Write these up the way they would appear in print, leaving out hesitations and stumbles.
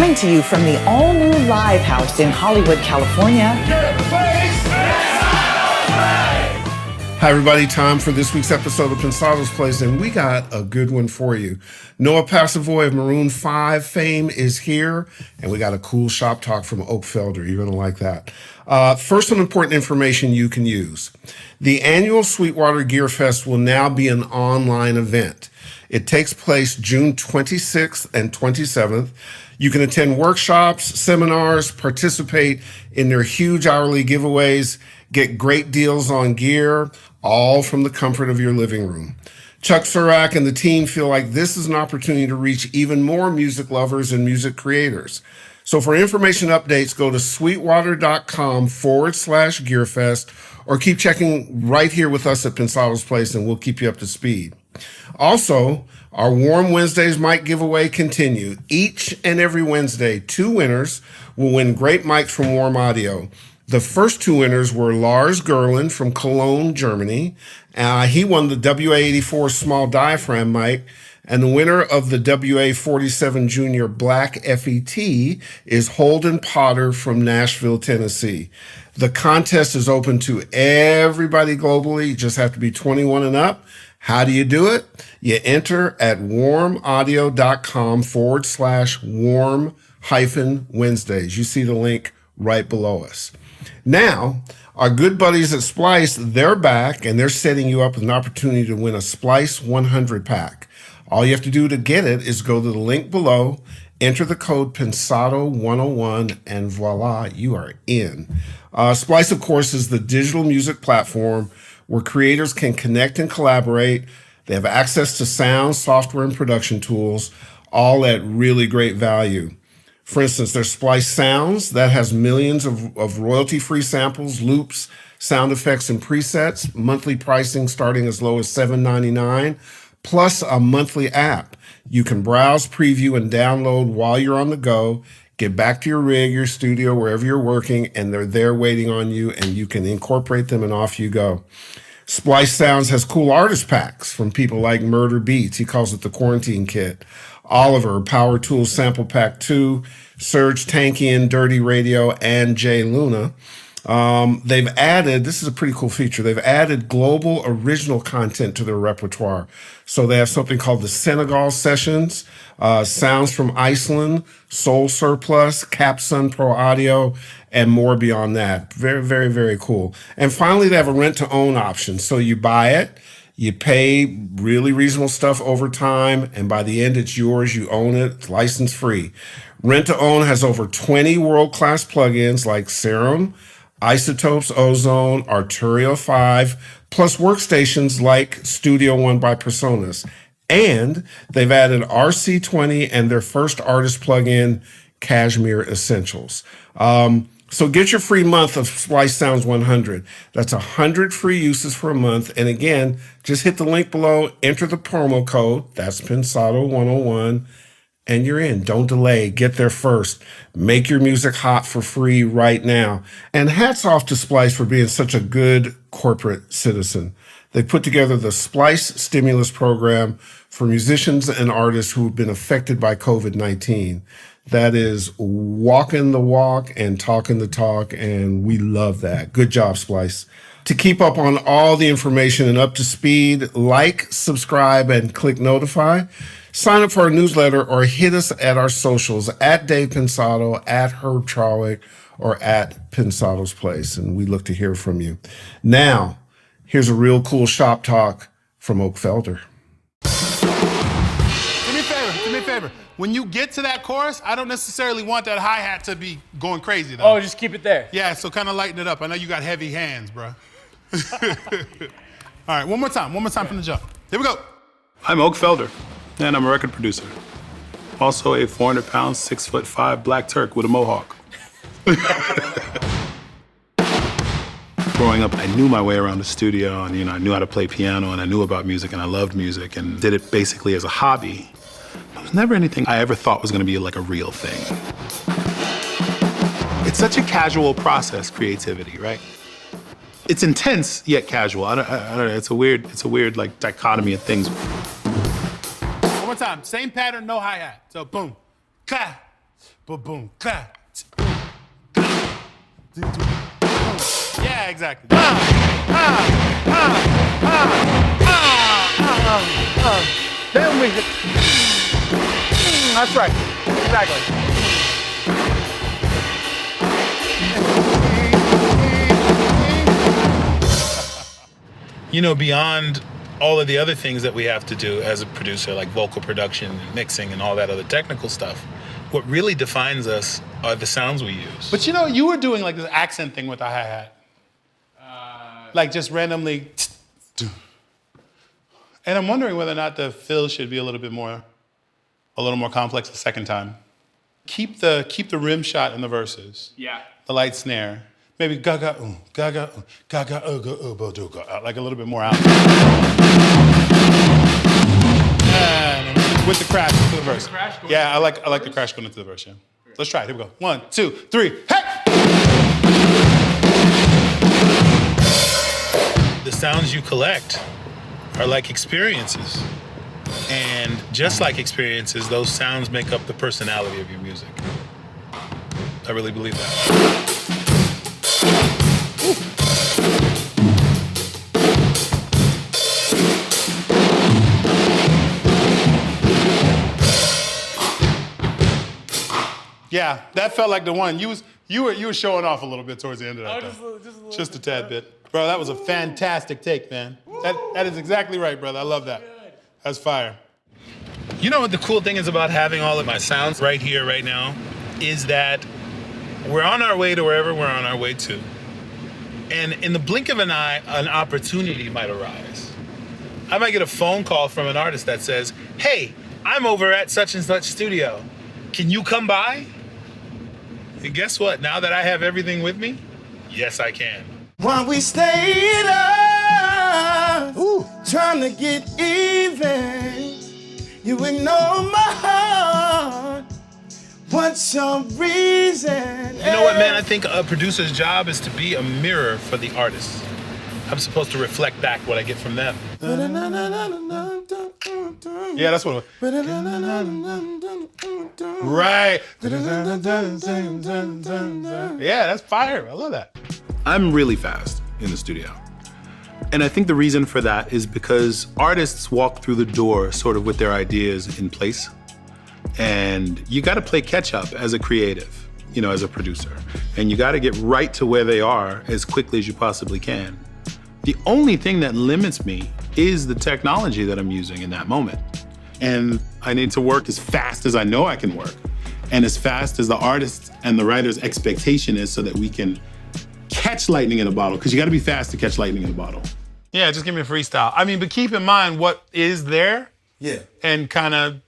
Coming to you from the all-new Live House in Hollywood, California. Hi, everybody. Time for this week's episode of Pensado's Place, and we got a good one for you. Noah Passovoy of Maroon 5 fame is here, and we got a cool shop talk from Oak Felder. You're going to like that. First, some important information you can use. The annual SWEETWATER GearFest will now be an online event. It takes place June 26th and 27th. You can attend workshops, seminars, participate in their huge hourly giveaways, get great deals on gear, all from the comfort of your living room. Chuck Surak and the team feel like this is an opportunity to reach even more music lovers and music creators. So for information updates, go to sweetwater.com/GearFest or keep checking right here with us at Pensado's Place and we'll keep you up to speed. Also, our Warm Wednesdays mic giveaway continue. Each and every Wednesday, 2 winners will win great mics from Warm Audio. The first 2 winners were Lars Gerlin from Cologne, Germany. He won the WA84 small diaphragm mic, and the winner of the WA47 Junior Black FET is Holden Potter from Nashville, Tennessee. The contest is open to everybody globally. You just have to be 21 and up. How do you do it? You enter at warmaudio.com/warm-Wednesdays. You see the link right below us. Now, our good buddies at SPLICE, they're back and they're setting you up with an opportunity to win a SPLICE 100 pack. All you have to do to get it is go to the link below, enter the code Pensado101, and voila, you are in. SPLICE, of course, is the digital music platform where creators can connect and collaborate. They have access to sound, software, and production tools, all at really great value. For instance, there's SPLICE Sounds that has millions of royalty-free samples, loops, sound effects, and presets, monthly pricing starting as low as $7.99, plus a monthly app. You can browse, preview, and download while you're on the go. Get back to your rig, your studio, wherever you're working, and they're there waiting on you, and you can incorporate them, and off you go. SPLICE Sounds has cool artist packs from people like Murder Beats. He calls it the Quarantine Kit. Oliver, Power Tools Sample Pack 2, Serge Tankian, Dirty Radio, and Jay Luna. They've added, this is a pretty cool feature, they've added global original content to their repertoire. So they have something called the Senegal Sessions, Sounds from Iceland, Soul Surplus, Capsun Pro Audio, and more beyond that. Very, very, very cool. And finally, they have a rent-to-own option. So you buy it, you pay really reasonable stuff over time, and by the end, it's yours. You own it. It's license-free. Rent-to-own has over 20 world-class plugins like Serum, Isotopes, Ozone, Arturio 5, plus workstations like Studio One by Personas. And they've added RC20 and their first artist plugin, Cashmere Essentials. So get your free month of SPLICE Sounds 100. That's 100 free uses for a month. And again, just hit the link below, enter the promo code, that's Pensado101, and you're in. Don't delay. Get there first. Make your music hot for free right now. And hats off to SPLICE for being such a good corporate citizen. They put together the SPLICE stimulus program for musicians and artists who have been affected by COVID-19. That is walking the walk and talking the talk, and we love that. Good job, SPLICE. To keep up on all the information and up to speed, like, subscribe, and click notify. Sign up for our newsletter or hit us at our socials at Dave Pensado, at Herb Charwick, or at Pensado's Place, and we look to hear from you. Now, here's a real cool shop talk from Oak Felder. Do me a favor. When you get to that chorus, I don't necessarily want that hi-hat to be going crazy, though. Oh, just keep it there. Yeah, so kind of lighten it up. I know you got heavy hands, bro. All right, one more time from the jump. Here we go. I'm Oak Felder, and I'm a record producer. Also a 400-pound, 6'5" black Turk with a mohawk. Growing up, I knew my way around the studio, and I knew how to play piano, and I knew about music, and I loved music, and did it basically as a hobby. It was never anything I ever thought was going to be like a real thing. It's such a casual process, creativity, right? It's intense yet casual. I don't know. It's a weird like dichotomy of things. One more time. Same pattern, no hi-hat. So boom, clap, boom, clap. Yeah, exactly. Then we hit. That's right. Exactly. You know, beyond all of the other things that we have to do as a producer, like vocal production and mixing and all that other technical stuff, what really defines us are the sounds we use. But you know, you were doing like this accent thing with the hi-hat. Like just randomly. And I'm wondering whether or not the fill should be a little more complex the second time. Keep the rim shot in the verses. Yeah. The light snare. Maybe gaga, gaga, gaga, uga, like a little bit more out. And with the crash into the verse. Yeah, I like the crash going into the verse, yeah. Let's try it, here we go. 1, 2, 3, hey! The sounds you collect are like experiences. And just like experiences, those sounds make up the personality of your music. I really believe that. Yeah, that felt like the one. You were showing off a little bit towards the end of that. Just a tad bit. Bro, that was a fantastic take, man. That is exactly right, brother. I love that. That's fire. You know what the cool thing is about having all of my sounds right here, right now, is that we're on our way to wherever we're on our way to. And in the blink of an eye, an opportunity might arise. I might get a phone call from an artist that says, hey, I'm over at such and such studio. Can you come by? And guess what? Now that I have everything with me, yes, I can. While we stayed up, trying to get even, you ignore my heart. What's your reason? You know what, man? I think a producer's job is to be a mirror for the artist. I'm supposed to reflect back what I get from them. Yeah, that's what it was. Right. Yeah, that's fire. I love that. I'm really fast in the studio. And I think the reason for that is because artists walk through the door sort of with their ideas in place. And you got to play catch up as a creative, you know, as a producer. And you got to get right to where they are as quickly as you possibly can. The only thing that limits me is the technology that I'm using in that moment. And I need to work as fast as I know I can work, and as fast as the artist and the writer's expectation is, so that we can catch lightning in a bottle, because you got to be fast to catch lightning in a bottle. Yeah, just give me a freestyle. I mean, but keep in mind what is there. Yeah. And kind of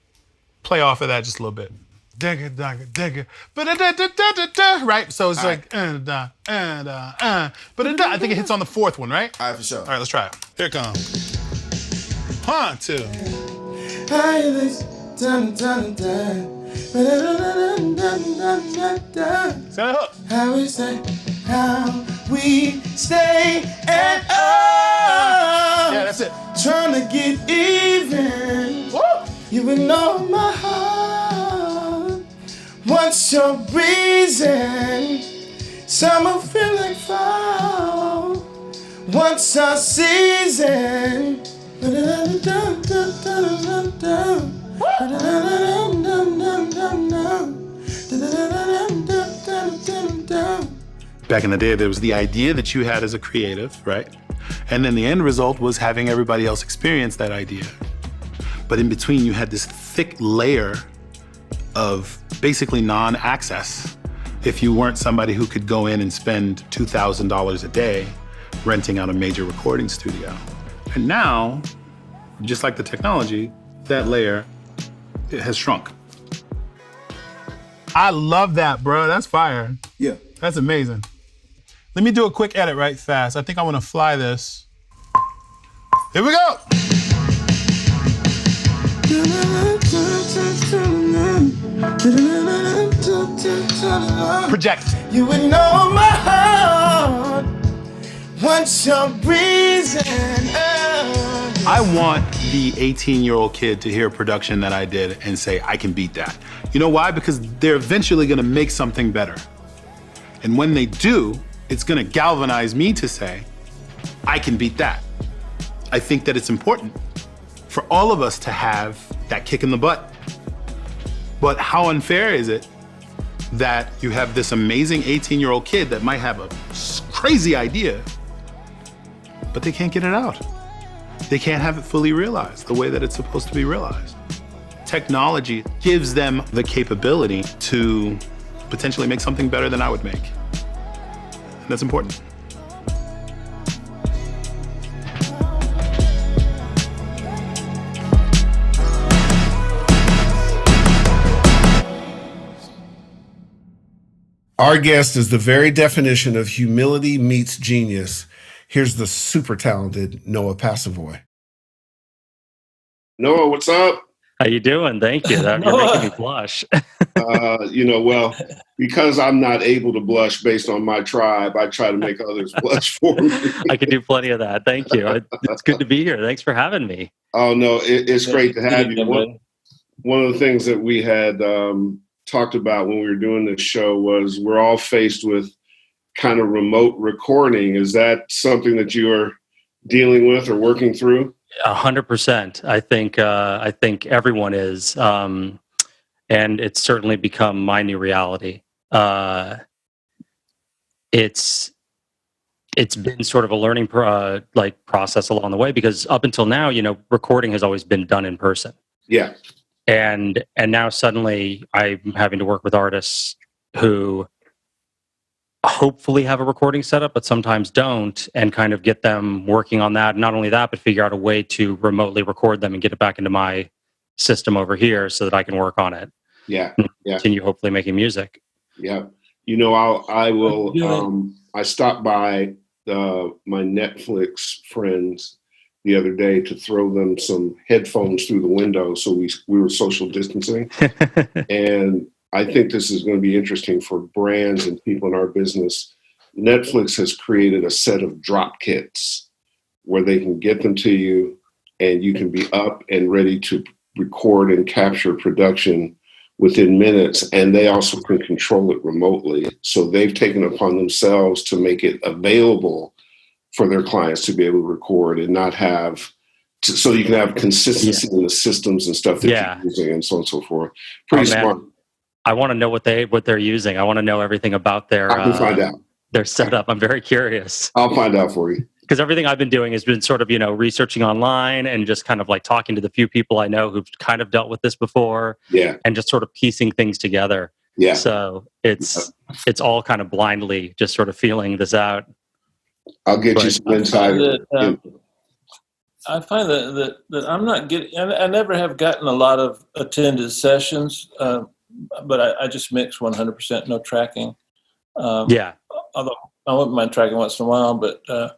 play off of that just a little bit. Digga, digga, digga. Right? So it's like, but I think it hits on the fourth one, right? All right, for sure. All right, let's try it. Here it comes. 1, 2. See that hook? How we stay at all. Yeah, that's it. Trying to get even. Woo! You would know my heart. What's your reason? Summer feel like fall. What's our season? Back in the day, there was the idea that you had as a creative, right? And then the end result was having everybody else experience that idea. But in between, you had this thick layer of basically non-access if you weren't somebody who could go in and spend $2,000 a day renting out a major recording studio. And now, just like the technology, that layer, it has shrunk. I love that, bro. That's fire. Yeah. That's amazing. Let me do a quick edit right fast. I think I want to fly this. Here we go. Project. You would know my heart. What's your reason? I want the 18-year-old kid to hear a production that I did and say, I can beat that. You know why? Because they're eventually gonna make something better. And when they do, it's gonna galvanize me to say, I can beat that. I think that it's important for all of us to have that kick in the butt. But how unfair is it that you have this amazing 18-year-old kid that might have a crazy idea, but they can't get it out. They can't have it fully realized the way that it's supposed to be realized. Technology gives them the capability to potentially make something better than I would make. And that's important. Our guest is the very definition of humility meets genius. Here's the super talented Noah Passovoy. Noah, what's up? How you doing? Thank you. You're making me blush. Well, because I'm not able to blush based on my tribe, I try to make others blush for me. I could do plenty of that. Thank you. It's good to be here. Thanks for having me. Oh, no, it's great to have you. One of the things that we had talked about when we were doing this show was we're all faced with kind of remote recording. Is that something that you are dealing with or working through? 100%. I think everyone is, and it's certainly become my new reality. It's been sort of a learning process along the way, because up until now, recording has always been done in person. Yeah. And now suddenly I'm having to work with artists who hopefully have a recording setup, but sometimes don't, and kind of get them working on that. Not only that, but figure out a way to remotely record them and get it back into my system over here so that I can work on it. Yeah. Continue hopefully making music. Yeah. I stopped by my Netflix friends the other day to throw them some headphones through the window. So we were social distancing. And I think this is going to be interesting for brands and people in our business. Netflix has created a set of drop kits where they can get them to you and you can be up and ready to record and capture production within minutes. And they also can control it remotely. So they've taken it upon themselves to make it available for their clients to be able to record and not have, so you can have consistency in the systems and stuff that you're using and so on and so forth. Pretty smart. I want to know what they're using. I want to know everything about their I can find out. Their setup. I'm very curious. I'll find out for you. Because everything I've been doing has been sort of, researching online and just kind of like talking to the few people I know who've kind of dealt with this before. Yeah. And just sort of piecing things together. Yeah. So it's all kind of blindly just sort of feeling this out. I'll get you some insight. I find that I'm not getting, I never have gotten a lot of attended sessions, but I just mix 100%, no tracking. Although I wouldn't mind tracking once in a while, but are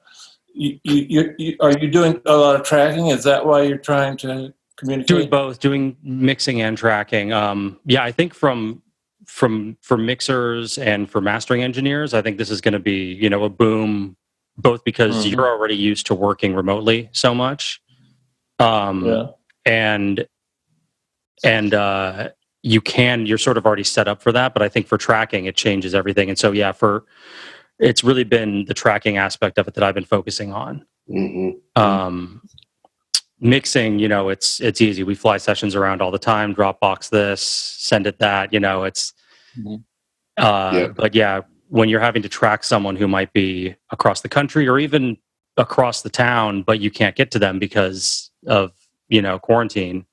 you doing a lot of tracking? Is that why you're trying to communicate? Doing both, doing mixing and tracking. I think for mixers and for mastering engineers, I think this is going to be, a boom, both because you're already used to working remotely so much. And you're sort of already set up for that, but I think for tracking, it changes everything. And so, it's really been the tracking aspect of it that I've been focusing on. Mixing, it's easy. We fly sessions around all the time, Dropbox this, send it that, but when you're having to track someone who might be across the country or even across the town, but you can't get to them because of, quarantine,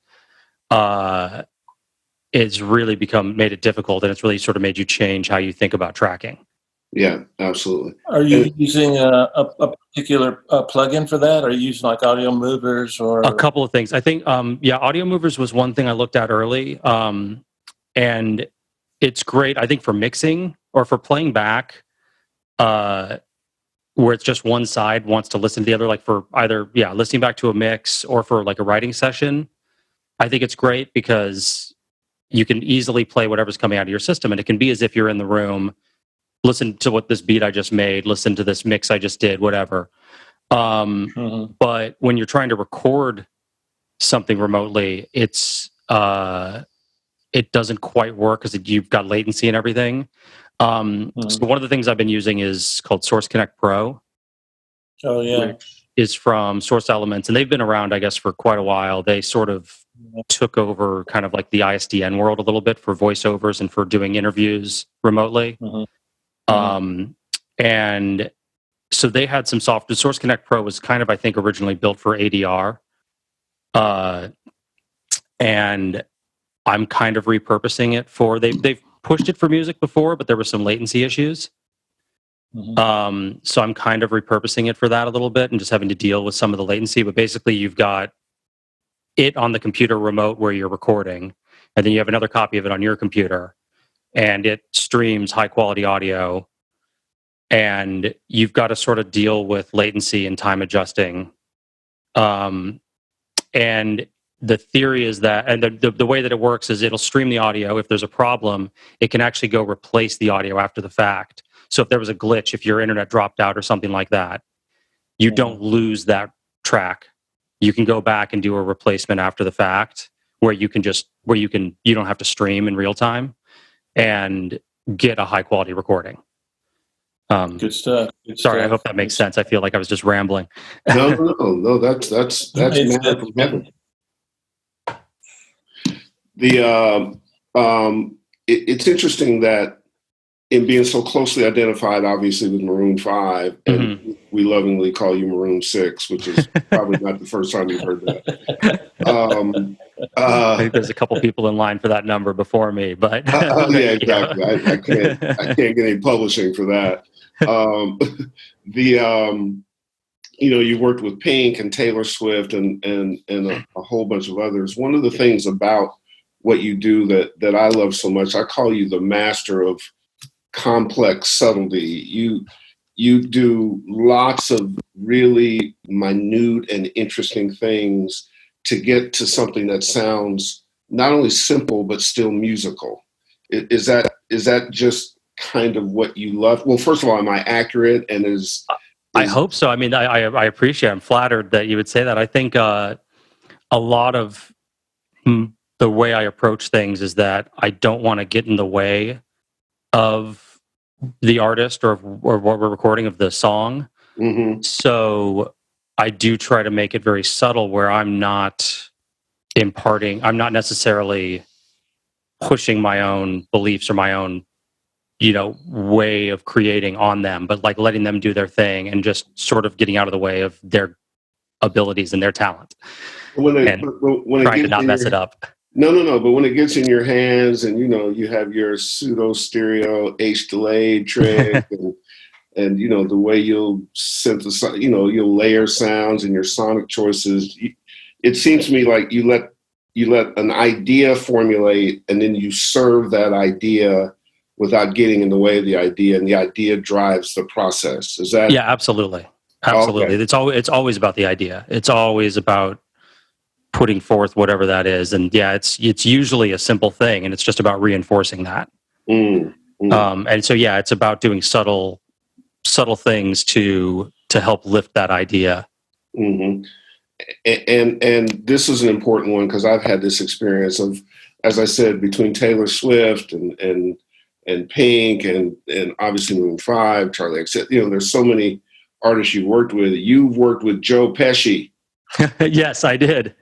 it's really made it difficult, and it's really sort of made you change how you think about tracking. Yeah, absolutely. Are you using a particular plugin for that? Are you using like Audio Movers or a couple of things? I think, Audio Movers was one thing I looked at early, and it's great. I think for mixing or for playing back, where it's just one side wants to listen to the other, like for either listening back to a mix or for like a writing session. I think it's great because you can easily play whatever's coming out of your system, and it can be as if you're in the room. Listen to what this beat I just made, listen to this mix I just did, whatever. But when you're trying to record something remotely, it doesn't quite work because you've got latency and everything. So one of the things I've been using is called Source Connect Pro. Oh yeah. Which is from Source Elements, and they've been around, I guess, for quite a while. They sort of took over kind of like the ISDN world a little bit for voiceovers and for doing interviews remotely. And so they had some software. Source Connect Pro was kind of, I think, originally built for ADR. And I'm kind of repurposing it for, they've pushed it for music before, but there were some latency issues. So I'm kind of repurposing it for that a little bit and just having to deal with some of the latency. But basically, you've got it on the computer remote where you're recording, and then you have another copy of it on your computer, and it streams high quality audio. And you've got to sort of deal with latency and time adjusting. And the theory is that, and the way that it works is it'll stream the audio. If there's a problem, it can actually go replace the audio after the fact. So if there was a glitch, if your internet dropped out or something like that, you don't lose that track. You can go back and do a replacement after the fact where you don't have to stream in real time and get a high quality recording. Good stuff. Sorry, I hope that makes sense. I feel like I was just rambling. No, that's manna from heaven. It's interesting that in being so closely identified, obviously, with Maroon 5, and we lovingly call you Maroon 6, which is probably not the first time you've heard that. I think there's a couple people in line for that number before me, but yeah, exactly. I can't get any publishing for that. You worked with Pink and Taylor Swift and a whole bunch of others. One of the things about what you do that I love so much, I call you the master of complex subtlety. You do lots of really minute and interesting things to get to something that sounds not only simple but still musical. Is that just kind of what you love? Well, first of all, am I accurate? And I hope so. I mean, I appreciate. I'm flattered that you would say that. I think a lot of the way I approach things is that I don't want to get in the way of the artist or what we're recording, of the song. So I do try to make it very subtle where I'm not necessarily pushing my own beliefs or my own, way of creating on them, but like letting them do their thing and just sort of getting out of the way of their abilities and their talent. Trying to not mess it up. No. But when it gets in your hands and, you have your pseudo stereo H delayed trick and, the way you'll synthesize, you'll layer sounds and your sonic choices, it seems to me like you let an idea formulate and then you serve that idea without getting in the way of the idea, and the idea drives the process. Is that? Yeah, absolutely. Okay. It's always about the idea. It's always about putting forth whatever that is, and it's usually a simple thing, and it's just about reinforcing that. And so it's about doing subtle things to help lift that idea. And this is an important one because I've had this experience of, as I said, between Taylor Swift and Pink and obviously Maroon 5, Charlie XCX. There's so many artists you worked with. You've worked with Joe Pesci. Yes, I did.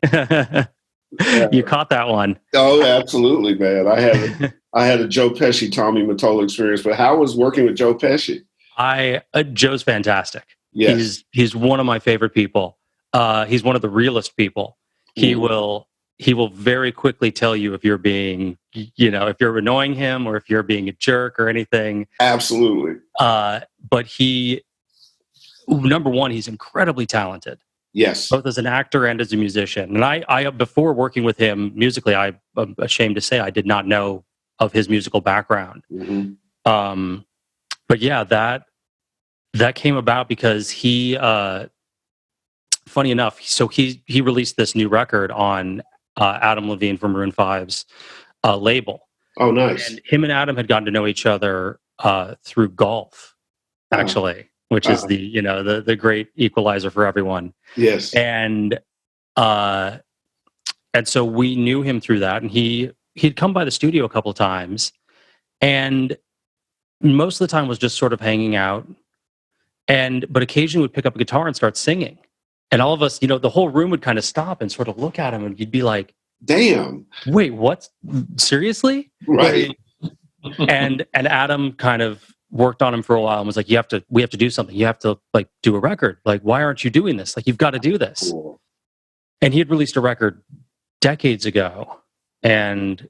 You caught that one. Oh, absolutely, man. I had a Joe Pesci, Tommy Mottola experience. But how was working with Joe Pesci? Joe's fantastic. Yes. He's one of my favorite people. He's one of the realest people. He will very quickly tell you if you're being, if you're annoying him or if you're being a jerk or anything. Absolutely. But number one, he's incredibly talented. Yes. Both as an actor and as a musician. And I before working with him musically, I'm ashamed to say I did not know of his musical background. But yeah, that came about because he, funny enough, so he released this new record on Adam Levine from Maroon 5's label. Oh, nice. And him and Adam had gotten to know each other through golf, actually. which is the great equalizer for everyone. Yes. And so we knew him through that, and he'd come by the studio a couple of times, and most of the time was just sort of hanging out, but occasionally would pick up a guitar and start singing. And all of us, the whole room would kind of stop and sort of look at him, and you'd be like, damn. Wait, what? Seriously? Right. And Adam kind of worked on him for a while and was like, we have to do something. You have to like do a record. Like, why aren't you doing this? Like, you've got to do this. Cool. And he had released a record decades ago, and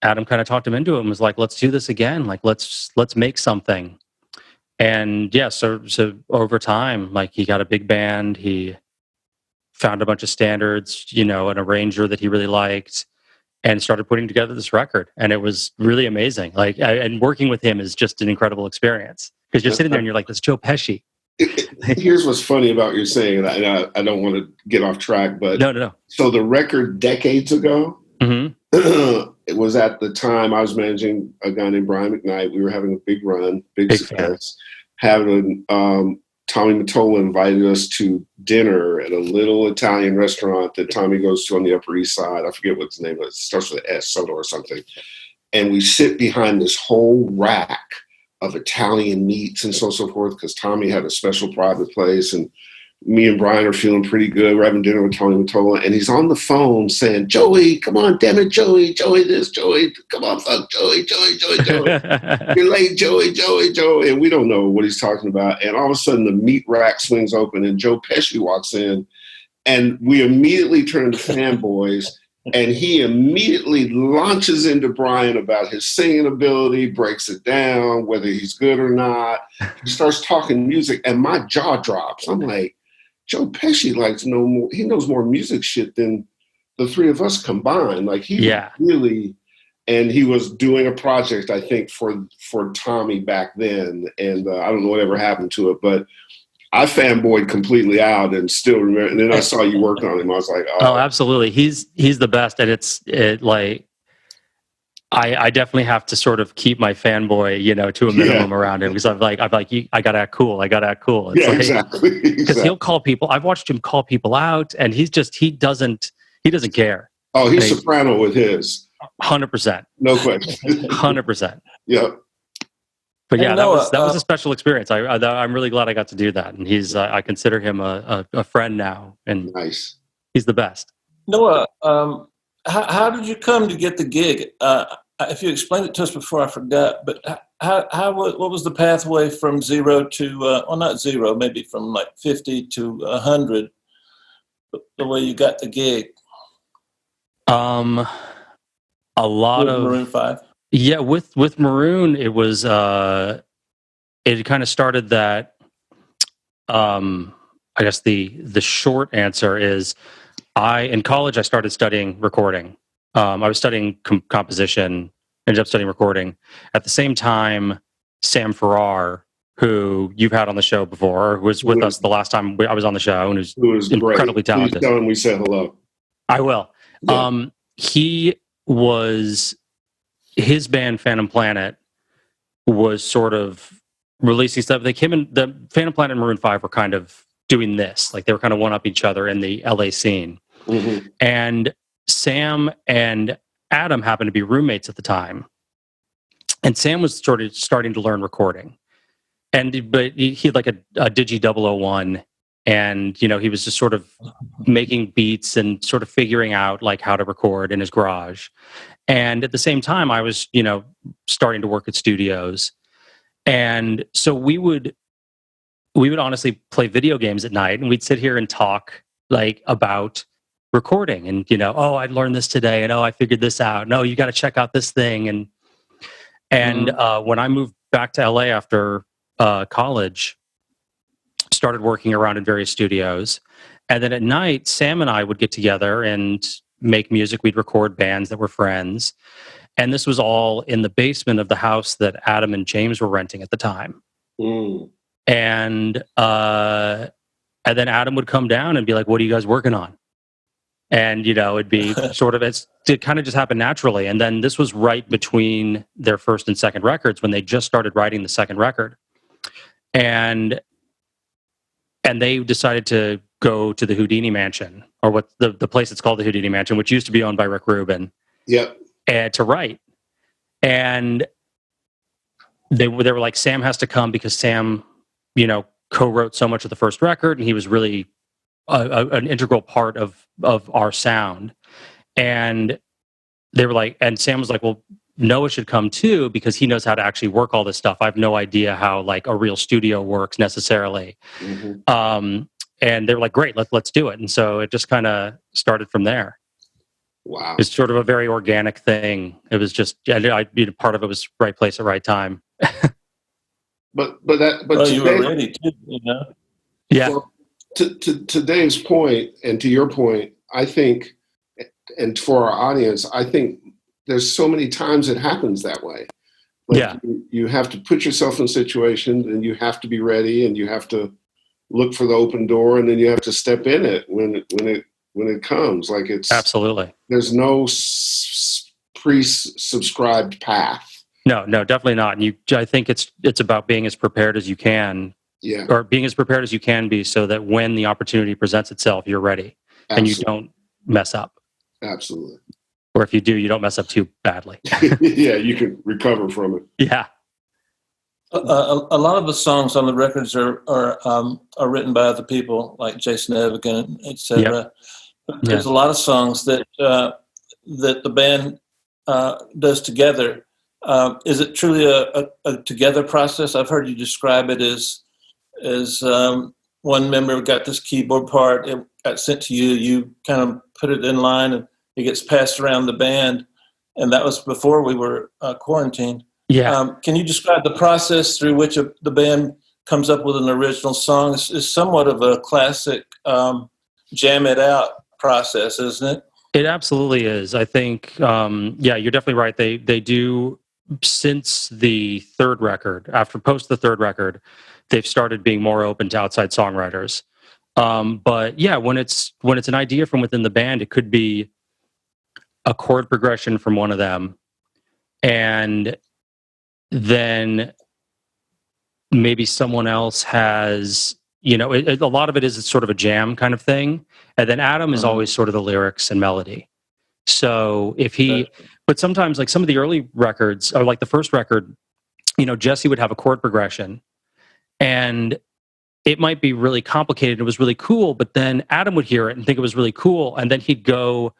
Adam kind of talked him into it and was like, let's do this again. Like, let's make something. And yeah, so over time, like, he got a big band. He found a bunch of standards, an arranger that he really liked, and started putting together this record. And it was really amazing. Like, and working with him is just an incredible experience, because you're sitting there and you're like, this Joe Pesci. Here's what's funny about your saying, and I don't want to get off track, but no. So the record decades ago, it was at the time I was managing a guy named Brian McKnight. We were having a big run, big success. Having Tommy Mottola invited us to dinner at a little Italian restaurant that Tommy goes to on the Upper East Side. I forget what the name is. It starts with an S, Soto or something. And we sit behind this whole rack of Italian meats and so on and so forth, because Tommy had a special private place, and me and Brian are feeling pretty good. We're having dinner with Tommy Mottola, and he's on the phone saying, Joey, come on, damn it, Joey, this, Joey, come on, fuck, Joey. You're late, Joey. And we don't know what he's talking about. And all of a sudden, the meat rack swings open, and Joe Pesci walks in, and we immediately turn to fanboys. And he immediately launches into Brian about his singing ability, breaks it down, whether he's good or not. He starts talking music, and my jaw drops. I'm like, Joe Pesci likes to know more. He knows more music shit than the three of us combined. Like, he really, and he was doing a project, I think, for Tommy back then. And I don't know whatever happened to it, but I fanboyed completely out and still remember. And then I saw you worked on him. I was like, oh, absolutely. He's the best. And I definitely have to sort of keep my fanboy, to a minimum around him, because I'm like, I gotta act cool. It's exactly. Because he'll call people. I've watched him call people out, and he doesn't care. Oh, he's soprano with his 100%. No question. 100%. Yep. But yeah, that was a special experience. I'm really glad I got to do that, and he's I consider him a friend now, and nice. He's the best. Noah, how did you come to get the gig? If you explained it to us before, I forgot. But what was the pathway from 0 to not 0, maybe from like 50 to 100? The way you got the gig. Mm-hmm. A lot with of Maroon 5. Yeah, with Maroon, it was it kind of started that. I guess the short answer is, in college I started studying recording. I was studying composition, ended up studying recording. At the same time, Sam Farrar, who you've had on the show before, who was with us the last time I was on the show, and who's incredibly talented. Please tell him we said hello. I will. Yeah. His band Phantom Planet was sort of releasing stuff. Like him and the Phantom Planet and Maroon 5 were kind of doing this. Like, they were kind of one up each other in the LA scene. Mm-hmm. And Sam and Adam happened to be roommates at the time. And Sam was sort of starting to learn recording. But he had like a Digi 001. And, he was just sort of making beats and sort of figuring out like how to record in his garage. And at the same time, I was, starting to work at studios. And so we would honestly play video games at night, and we'd sit here and talk like about recording, and, oh, I learned this today, and I figured this out. No, you got to check out this thing. And when I moved back to LA after college, started working around in various studios. And then at night, Sam and I would get together and make music. We'd record bands that were friends. And this was all in the basement of the house that Adam and James were renting at the time. Mm. And then Adam would come down and be like, what are you guys working on? And, it'd be sort of, it kind of just happened naturally. And then this was right between their first and second records, when they just started writing the second record. And and they decided to go to the Houdini Mansion, or what the place that's called the Houdini Mansion, which used to be owned by Rick Rubin, Yep. and to write. And they were like, Sam has to come because Sam, co-wrote so much of the first record, and he was really an integral part of our sound. And they were like, and Sam was like, well, Noah should come too because he knows how to actually work all this stuff. I have no idea how like a real studio works necessarily. Mm-hmm. And they were like, great, let's do it. And so it just kind of started from there. Wow. It's sort of a very organic thing. It was just, part of it was right place at right time. But you were ready too, Yeah. To Dave's point and to your point, I think, and for our audience, I think there's so many times it happens that way. Like you have to put yourself in situations, and you have to be ready, and you have to look for the open door, and then you have to step in it when it comes. Like it's absolutely, there's no pre-subscribed path. No, definitely not. And I think it's about being as prepared as you can. Yeah. Or being as prepared as you can be, so that when the opportunity presents itself, you're ready. Absolutely. And you don't mess up. Absolutely. Or if you do, you don't mess up too badly. Yeah, you can recover from it. Yeah. A lot of the songs on the records are written by other people, like Jason Evigan, etc. Yep. There's a lot of songs that the band does together. Is it truly a together process? I've heard you describe it as one member got this keyboard part, it got sent to you, you kind of put it in line, and it gets passed around the band. And that was before we were quarantined. Yeah. Can you describe the process through which the band comes up with an original song? It's somewhat of a classic jam it out process, isn't it? It absolutely is. I think, you're definitely right. They do, since the third record, post the third record, they've started being more open to outside songwriters. But yeah, when it's an idea from within the band, it could be a chord progression from one of them, and then maybe someone else has, a lot of it is sort of a jam kind of thing. And then Adam is always sort of the lyrics and melody. So but sometimes like some of the early records, or like the first record, Jesse would have a chord progression, and it might be really complicated. It was really cool, but then Adam would hear it and think it was really cool, and then he'd go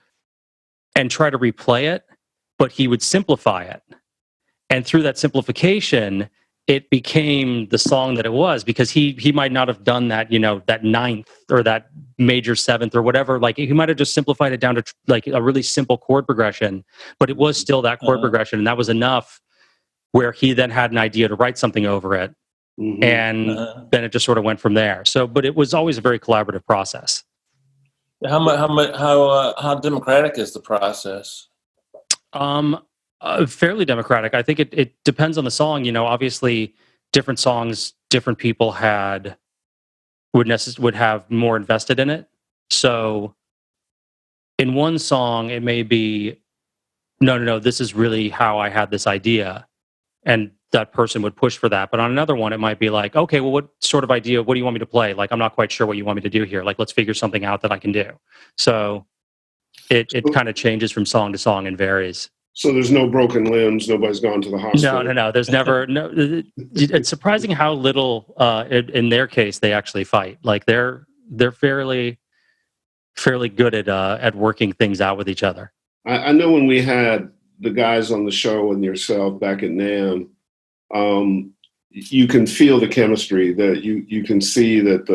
and try to replay it, but he would simplify it. And through that simplification, it became the song that it was, because he might not have done that, that ninth or that major seventh or whatever. Like he might have just simplified it down to like a really simple chord progression, but it was still that chord progression. And that was enough where he then had an idea to write something over it. Mm-hmm. And then it just sort of went from there. So, but it was always a very collaborative process. How democratic is the process? Fairly democratic. I think it depends on the song. Obviously, different songs, different people would have more invested in it. So, in one song, it may be, no, this is really how I had this idea, and that person would push for that. But on another one, it might be like, okay, well, what sort of idea? What do you want me to play? Like, I'm not quite sure what you want me to do here. Like, let's figure something out that I can do. So, it kind of changes from song to song and varies. So there's no broken limbs. Nobody's gone to the hospital. No. There's never no. It's surprising how little, in their case, they actually fight. Like they're fairly good at working things out with each other. I know when we had the guys on the show and yourself back at NAMM, you can feel the chemistry. That you can see that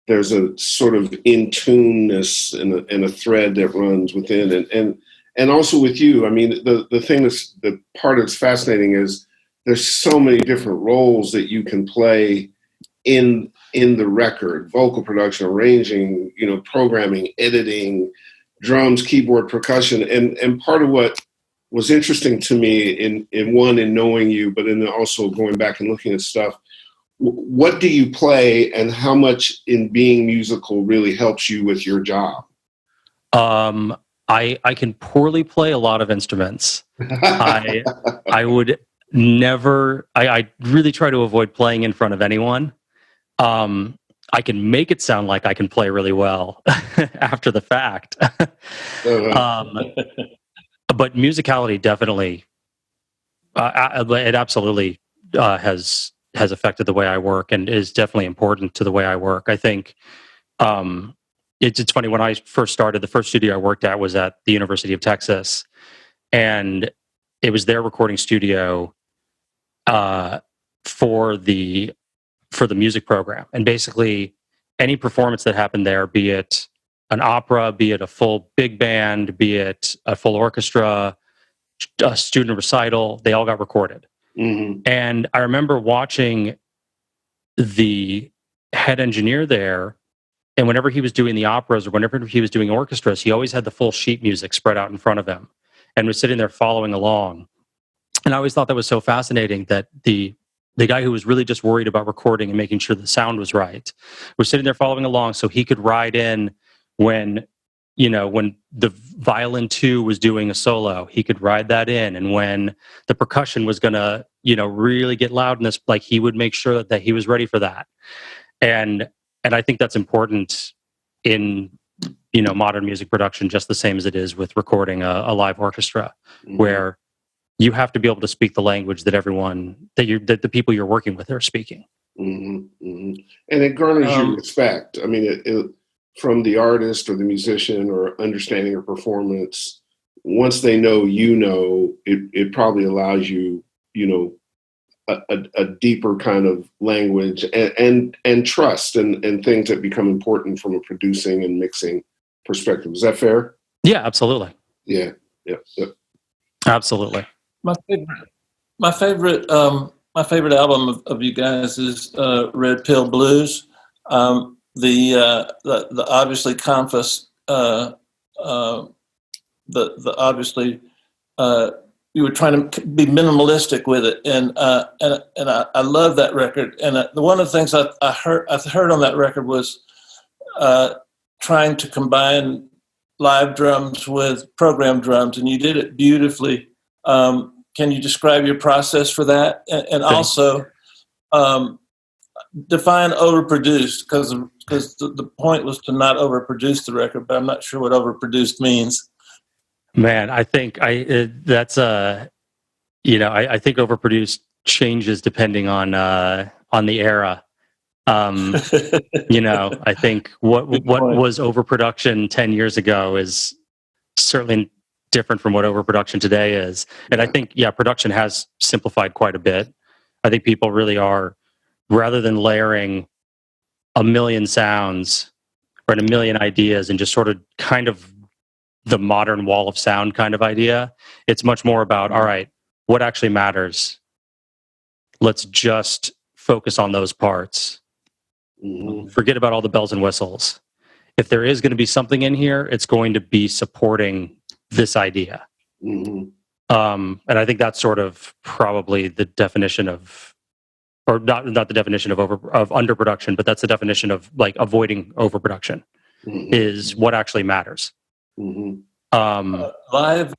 there's a sort of in-tuneness and a thread that runs within and also with you. I mean, the thing the part that's fascinating is there's so many different roles that you can play in the record: vocal production, arranging, programming, editing, drums, keyboard, percussion. And part of what was interesting to me in knowing you, but in also going back and looking at stuff, what do you play and how much in being musical really helps you with your job? I can poorly play a lot of instruments. I would never. I really try to avoid playing in front of anyone. I can make it sound like I can play really well after the fact. But musicality definitely, it absolutely has affected the way I work and is definitely important to the way I work. I think it's funny, when I first started, the first studio I worked at was at the University of Texas, and it was their recording studio for the music program. And basically any performance that happened there, be it an opera, be it a full big band, be it a full orchestra, a student recital, they all got recorded. And I remember watching the head engineer there, and whenever he was doing the operas or whenever he was doing orchestras, he always had the full sheet music spread out in front of him and was sitting there following along. And I always thought that was so fascinating, that the guy who was really just worried about recording and making sure the sound was right was sitting there following along, so he could ride in when the violin 2 was doing a solo, he could ride that in. And when the percussion was going to, really get loud in this, like, he would make sure that he was ready for that. And I think that's important in, modern music production, just the same as it is with recording a live orchestra, where you have to be able to speak the language that everyone, that the people you're working with are speaking. And it garners your respect. I mean, it from the artist or the musician or understanding a performance. Once they know, it probably allows you, a deeper kind of language and trust and things that become important from a producing and mixing perspective. Is that fair? Yeah, absolutely. Yeah. Absolutely. My favorite album of you guys is Red Pill Blues. The obviously Compass, the obviously you were trying to be minimalistic with it, and I love that record. And one of the things I heard on that record was trying to combine live drums with programmed drums, and you did it beautifully. Can you describe your process for that, and also define overproduced? Because the point was to not overproduce the record, but I'm not sure what overproduced means. Man, I think that's I think overproduced changes depending on the era. I think what was overproduction 10 years ago is certainly different from what overproduction today is. And I think, production has simplified quite a bit. I think people really are, rather than layering a million sounds or a million ideas and just sort of kind of the modern wall of sound kind of idea, it's much more about, all right, what actually matters? Let's just focus on those parts. Forget about all the bells and whistles. If there is going to be something in here, it's going to be supporting this idea. And I think that's sort of probably the definition of, or not the definition of underproduction, but that's the definition of like avoiding overproduction, is what actually matters. Live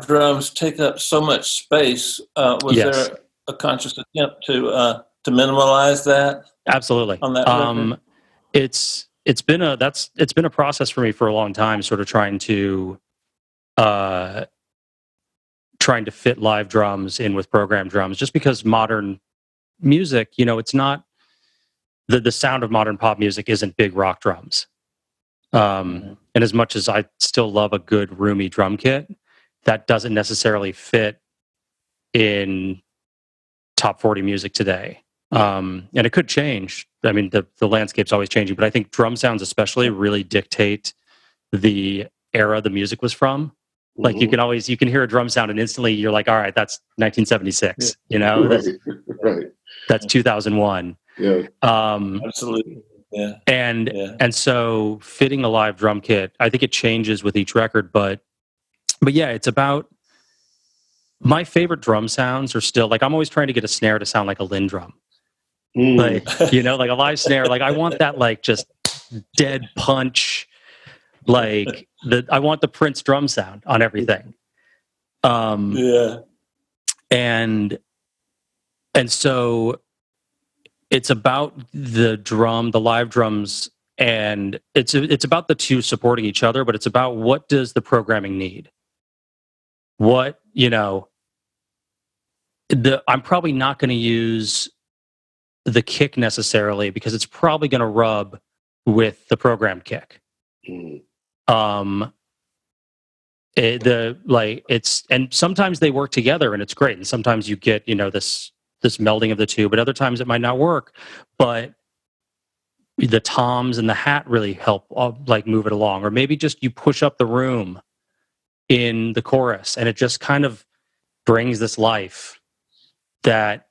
drums take up so much space. Was there a conscious attempt to minimalize that? Absolutely. On that record? It's been a process for me for a long time, sort of trying to fit live drums in with programmed drums, just because modern music, it's not the sound of modern pop music isn't big rock drums. And as much as I still love a good roomy drum kit, that doesn't necessarily fit in top 40 music today. And it could change. I mean, the landscape's always changing, but I think drum sounds especially really dictate the era the music was from. Like you can hear a drum sound and instantly you're like, all right, that's 1976, Right. That's 2001. Yeah. Absolutely. Yeah. And so fitting a live drum kit, I think it changes with each record, but yeah, it's about, my favorite drum sounds are still, like, I'm always trying to get a snare to sound like a Linn drum. Like, like a live snare, like I want that, like, just dead punch, like I want the Prince drum sound on everything. And so it's about the live drums, and it's about the two supporting each other, but it's about what does the programming need? What, I'm probably not going to use the kick necessarily because it's probably going to rub with the programmed kick. Um, and sometimes they work together and it's great, and sometimes you get this melding of the two, but other times it might not work. But the toms and the hat really help move it along, or maybe just you push up the room in the chorus and it just kind of brings this life that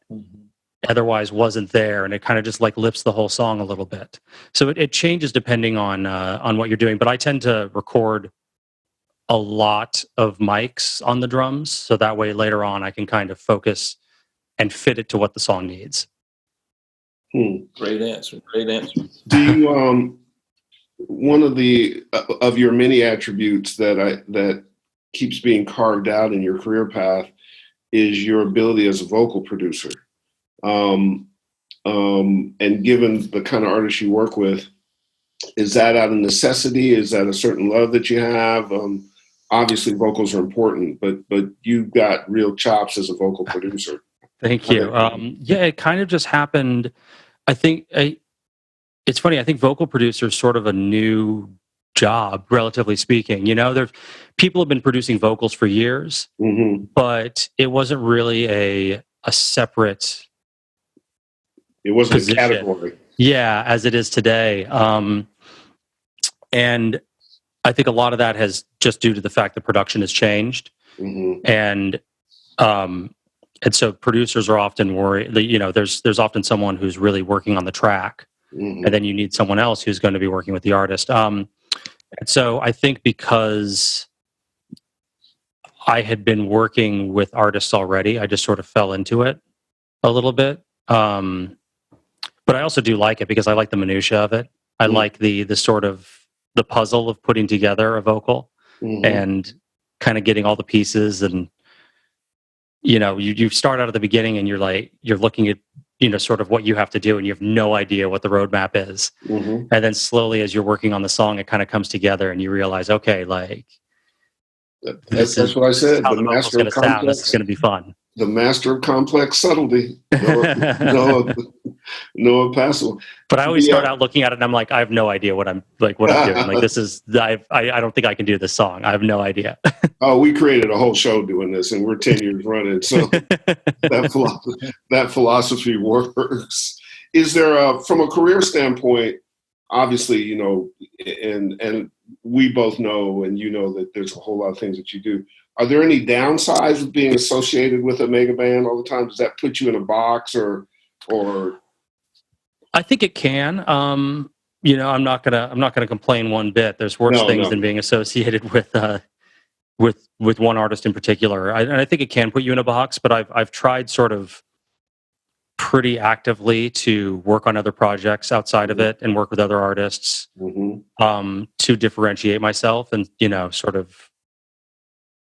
otherwise wasn't there, and it kind of just lifts the whole song a little bit. So it changes depending on what you're doing, but I tend to record a lot of mics on the drums, so that way later on I can kind of focus and fit it to what the song needs. Great answer. Do you one of the of your many attributes that keeps being carved out in your career path is your ability as a vocal producer, and given the kind of artists you work with, is that out of necessity? Is that a certain love that you have? Obviously vocals are important, but you've got real chops as a vocal producer. Thank you. Yeah, it kind of just happened. I think it's funny. I think vocal producer is sort of a new job, relatively speaking. People have been producing vocals for years, but it wasn't really a separate. It wasn't position. a category. Yeah, as it is today. And I think a lot of that has just due to the fact that production has changed, and so producers are often worried. There's often someone who's really working on the track, and then you need someone else who's going to be working with the artist. And so I think because I had been working with artists already, I just sort of fell into it a little bit. But I also do like it because I like the minutia of it. I like the sort of the puzzle of putting together a vocal and kind of getting all the pieces. And you start out at the beginning and you're looking at sort of what you have to do, and you have no idea what the roadmap is. And then slowly, as you're working on the song, it kind of comes together, and you realize, okay, that's what I said. How the master of complex. This is going to be fun. The master of complex subtlety. Noah Passovoy. But I always start out looking at it and I'm like, I have no idea what I'm doing. This is, I don't think I can do this song. I have no idea. Oh, we created a whole show doing this, and we're 10 years running. So that philosophy works. Is there from a career standpoint, obviously, and we both know, and that there's a whole lot of things that you do. Are there any downsides of being associated with a mega band all the time? Does that put you in a box or? I think it can. I'm not gonna complain one bit. There's worse things than being associated with one artist in particular. I think it can put you in a box, but I've tried sort of pretty actively to work on other projects outside of it and work with other artists to differentiate myself and sort of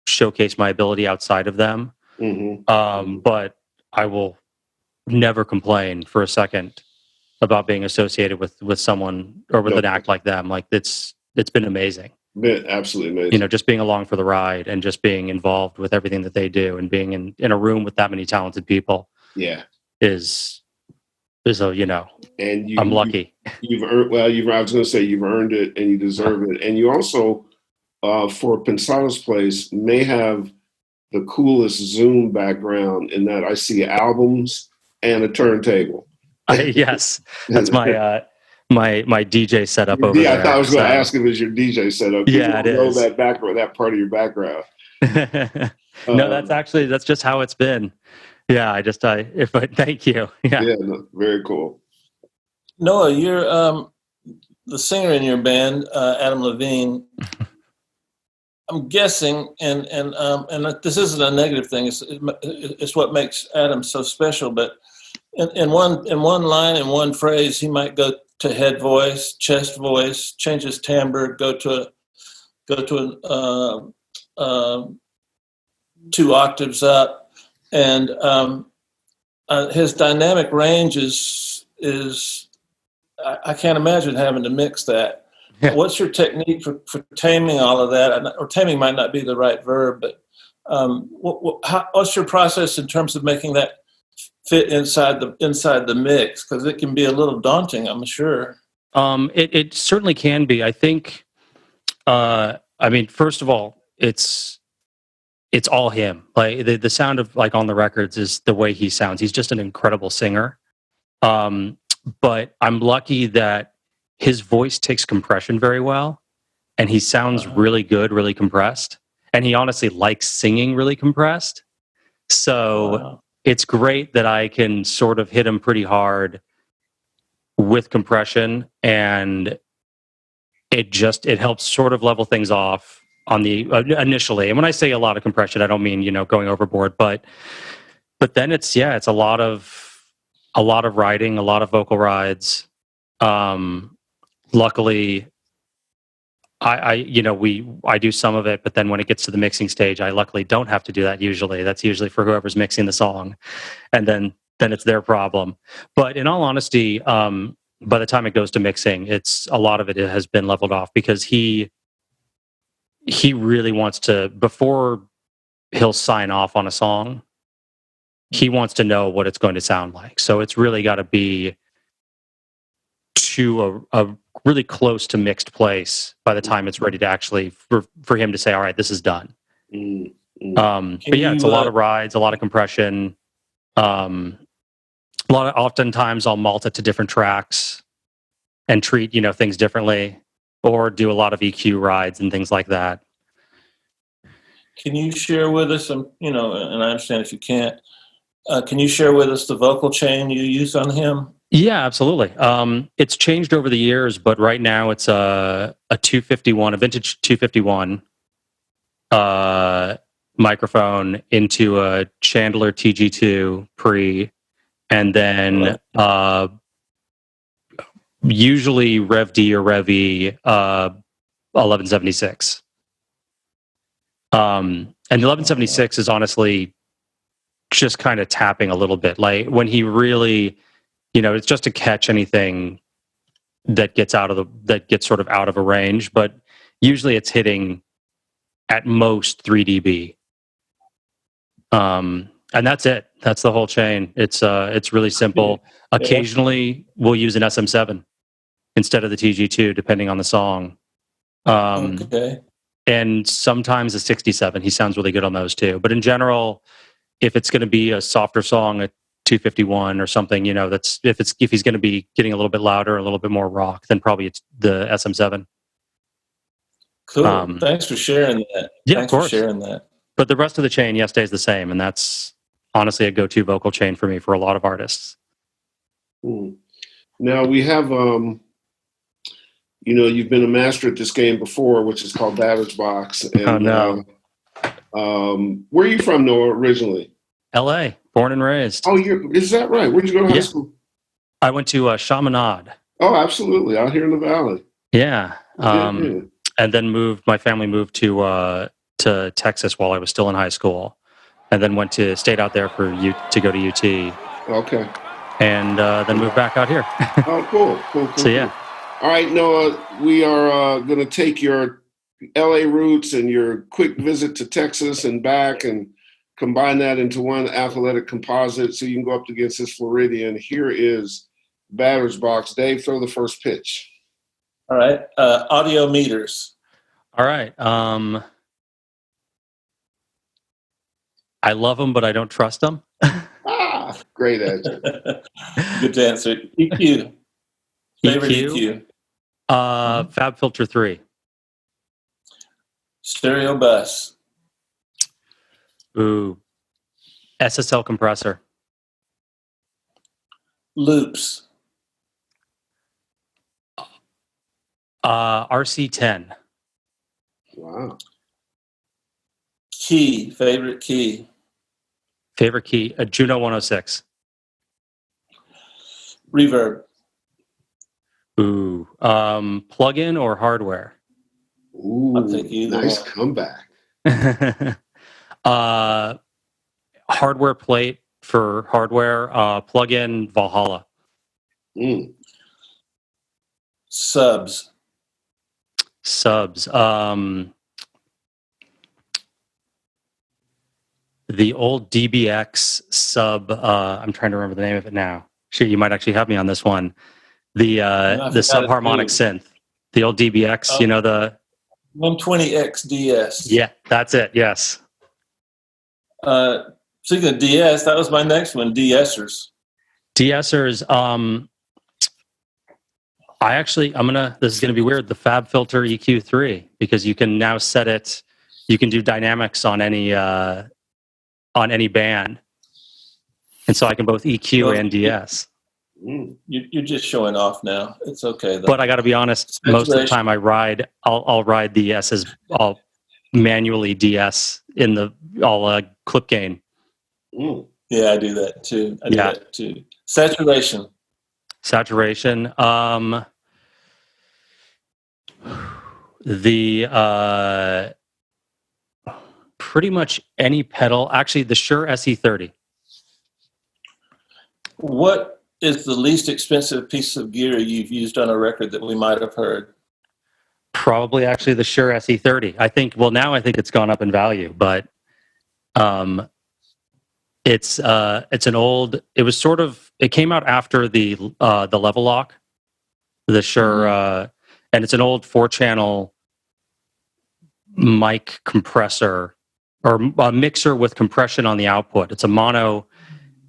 showcase my ability outside of them. But I will never complain for a second about being associated with someone or with an act like them. It's been amazing. Absolutely amazing. Just being along for the ride and just being involved with everything that they do and being in a room with that many talented people. Yeah. Is and I'm lucky. You've earned, I was going to say you've earned it and you deserve it. And you also, for Pensado's place, may have the coolest Zoom background in that I see albums and a turntable. Yes, that's my my DJ setup over there. I thought I was going to ask if it was your DJ setup. Yeah, it is. That background, that part of your background. No, that's just how it's been. Yeah, thank you. Yeah, no, very cool. Noah, you're the singer in your band, Adam Levine. I'm guessing, and this isn't a negative thing. It's what makes Adam so special. But in one line, in one phrase, he might go to head voice, chest voice, change his timbre, go to 2 octaves up, and his dynamic range is is I can't imagine having to mix that. Yeah. What's your technique for taming all of that? Or taming might not be the right verb, but what's your process in terms of making that fit inside the mix? Because it can be a little daunting, I'm sure. It certainly can be. I think. I mean, first of all, it's all him. Like the sound of like on the records is the way he sounds. He's just an incredible singer. But I'm lucky that his voice takes compression very well, and he sounds really good, really compressed. And he honestly likes singing really compressed. So it's great that I can sort of hit him pretty hard with compression, and it helps sort of level things off on the initially. And when I say a lot of compression, I don't mean going overboard, but then it's a lot of writing, a lot of vocal rides. Luckily, I do some of it, but then when it gets to the mixing stage, I luckily don't have to do that usually. That's usually for whoever's mixing the song, and then it's their problem. But in all honesty, by the time it goes to mixing, it's a lot of it has been leveled off because he really wants to, before he'll sign off on a song, he wants to know what it's going to sound like. So it's really got to be to a really close to mixed place by the time it's ready to actually for him to say, all right, this is done. But yeah, it's a lot of rides, a lot of compression. Oftentimes I'll malt it to different tracks and treat things differently, or do a lot of EQ rides and things like that. Can you share with us and I understand if you can't, can you share with us the vocal chain you use on him? Yeah, absolutely. It's changed over the years, but right now it's a 251, a vintage 251 microphone into a Chandler TG2 pre, and then usually Rev D or Rev E 1176. And the 1176 is honestly just kind of tapping a little bit. Like when he really, it's just to catch anything that gets sort of out of a range, but usually it's hitting at most 3 dB. And that's it. That's the whole chain. It's really simple. Occasionally we'll use an SM7 instead of the TG2, depending on the song. Okay. And sometimes a 67. He sounds really good on those too. But in general, if it's going to be a softer song, a 251 or something, that's if he's going to be getting a little bit louder, a little bit more rock, then probably it's the SM7. Cool. Thanks for sharing that. Yeah, Thanks of course. for sharing that. But the rest of the chain, stays the same, and that's honestly a go-to vocal chain for me for a lot of artists. Now we have, you've been a master at this game before, which is called Batter's Box. And, oh no! Where are you from, Noah? Originally, L.A. Born and raised. Oh, is that right? Where'd you go to high school? I went to Chaminade. Oh, absolutely, out here in the valley. Yeah. And then my family moved to Texas while I was still in high school, and then stayed out there to go to UT. Okay. And then moved back out here. Oh, cool. So yeah. All right, Noah, we are going to take your LA roots and your quick visit to Texas and back and combine that into one athletic composite so you can go up against this Floridian. Here is Batter's Box. Dave, throw the first pitch. All right. Audio meters. All right. I love them, but I don't trust them. Great answer. Good answer. EQ. Favorite EQ. Fab Filter 3. Stereo bus. Ooh. SSL compressor. Loops. RC10. Wow. Key. Favorite key. Favorite key. A Juno 106. Reverb. Ooh. Plug-in or hardware? Ooh, I'll take either nice one. comeback. Hardware plate for hardware. Plug-in Valhalla. Mm. Subs. The old DBX sub. I'm trying to remember the name of it now. Shit, you might actually have me on this one. The subharmonic synth. The old DBX. You know the 120X DS. Yeah, that's it. Yes. Speaking of DS, that was my next one. DSers. This is gonna be weird. The Fab Filter EQ3, because you can now set it. You can do dynamics on any band, and so I can both EQ and DS. You're just showing off now. It's okay though. But I got to be honest. Most of the time I ride, I'll ride the S's. I'll manually DS in the clip gain. Yeah, I do that too. Saturation. The pretty much any pedal. Actually, the Shure SE30. What is the least expensive piece of gear you've used on a record that we might have heard? Probably actually the Shure SE30. I think it's gone up in value, but it's an old. It came out after the Level Lock, the Shure, and it's an old 4-channel mic compressor or a mixer with compression on the output. It's a mono,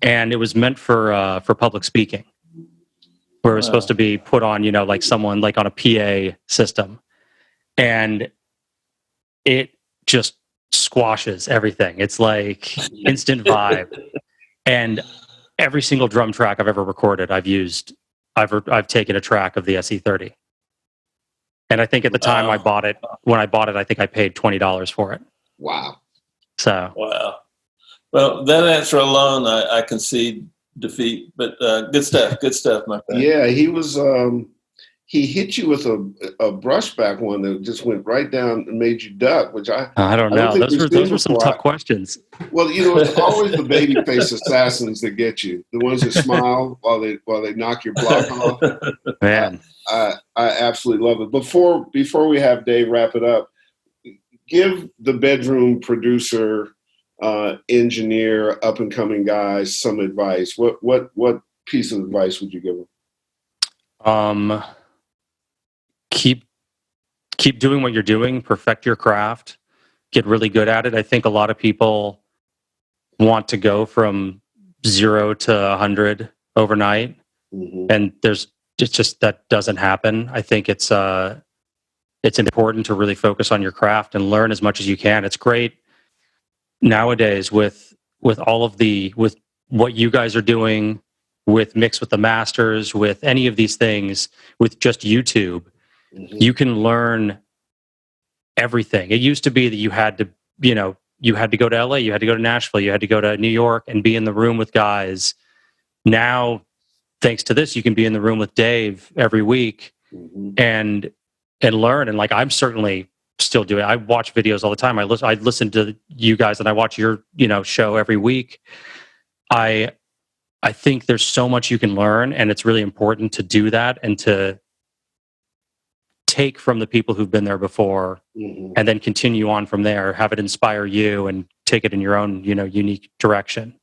and it was meant for public speaking, where it was supposed to be put on, like someone like on a PA system, and it just squashes everything. It's like instant vibe, and every single drum track I've ever recorded, I've taken a track of the SE30. And I think at the time when I bought it, I think I paid $20 for it. Wow. So. Wow. Well, that answer alone, I concede defeat. But good stuff, my friend. Yeah, he was. He hit you with a brushback one that just went right down and made you duck, which I don't know. Those were some tough questions. Well, it's always the baby face assassins that get you. The ones that smile while they knock your block off. Man, I absolutely love it. Before we have Dave wrap it up, give the bedroom producer, engineer, up and coming guys some advice. What piece of advice would you give them? Keep doing what you're doing. Perfect your craft. Get really good at it. I think a lot of people want to go from 0 to 100 overnight, and that doesn't happen. I think it's important to really focus on your craft and learn as much as you can. It's great nowadays with all of with what you guys are doing, with Mix with the Masters, with any of these things, with just YouTube. You can learn everything. It used to be that you had to go to LA, you had to go to Nashville, you had to go to New York and be in the room with guys. Now, thanks to this, you can be in the room with Dave every week and learn. And like, I'm certainly still doing it. I watch videos all the time. I listen to you guys and I watch your, show every week. I think there's so much you can learn, and it's really important to do that and to take from the people who've been there before and then continue on from there, have it inspire you and take it in your own, unique direction.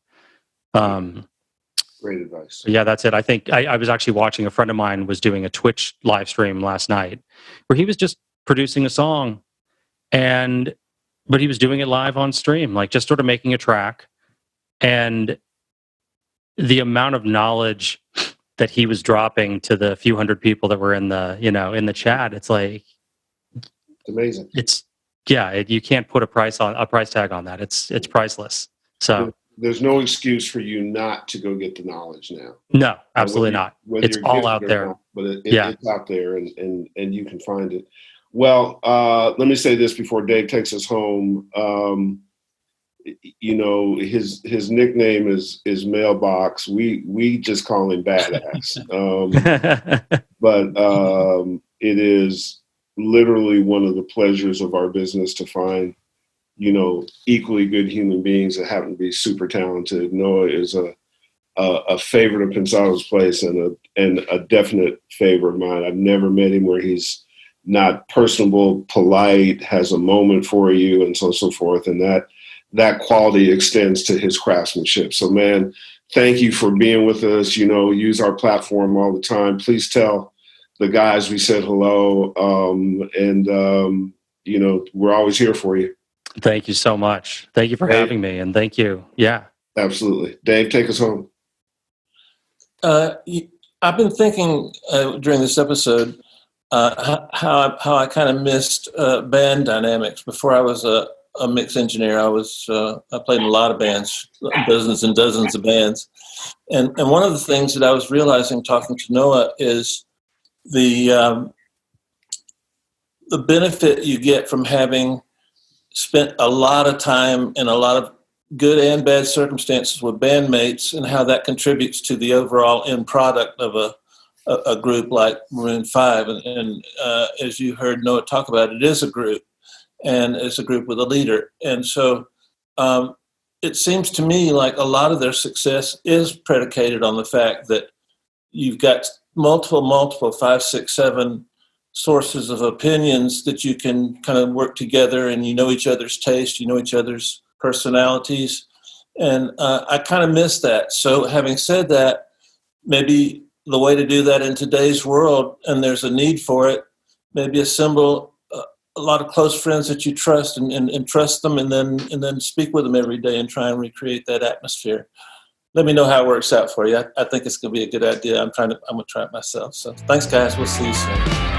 Great advice. Yeah, that's it. I think I was actually watching, a friend of mine was doing a Twitch live stream last night where he was just producing a song, but he was doing it live on stream, like just sort of making a track. And the amount of knowledge that he was dropping to the few hundred people that were in the, in the chat, it's like, it's amazing. You can't put a price tag on that. It's priceless. So there's no excuse for you not to go get the knowledge now. No, absolutely not. It's all out there. Not, but it's out there, and you can find it. Well, let me say this before Dave takes us home. His nickname is Mailbox. We just call him Badass. But it is literally one of the pleasures of our business to find, equally good human beings that happen to be super talented. Noah is a favorite of Pensado's place and and a definite favorite of mine. I've never met him where he's not personable, polite, has a moment for you, and so on and so forth. And that quality extends to his craftsmanship. So, man, thank you for being with us. You know, use our platform all the time. Please tell the guys we said hello. You know, we're always here for you. Thank you so much. Thank you for having me, and thank you. Yeah. Absolutely. Dave, take us home. I've been thinking during this episode how I kind of missed band dynamics. Before I was a mix engineer, I played in a lot of bands, dozens and dozens of bands. And one of the things that I was realizing talking to Noah is the benefit you get from having spent a lot of time in a lot of good and bad circumstances with bandmates, and how that contributes to the overall end product of a group like Maroon 5. And as you heard Noah talk about, it is a group, and it's a group with a leader. And so it seems to me like a lot of their success is predicated on the fact that you've got multiple 5, 6, 7 sources of opinions that you can kind of work together, and you know each other's taste, you know each other's personalities. And I kind of miss that. So having said that, maybe the way to do that in today's world, and there's a need for it, maybe assemble a lot of close friends that you trust, and trust them, and then speak with them every day and try and recreate that atmosphere. Let me know how it works out for you. I think it's going to be a good idea. I'm going to try it myself. So thanks, guys. We'll see you soon.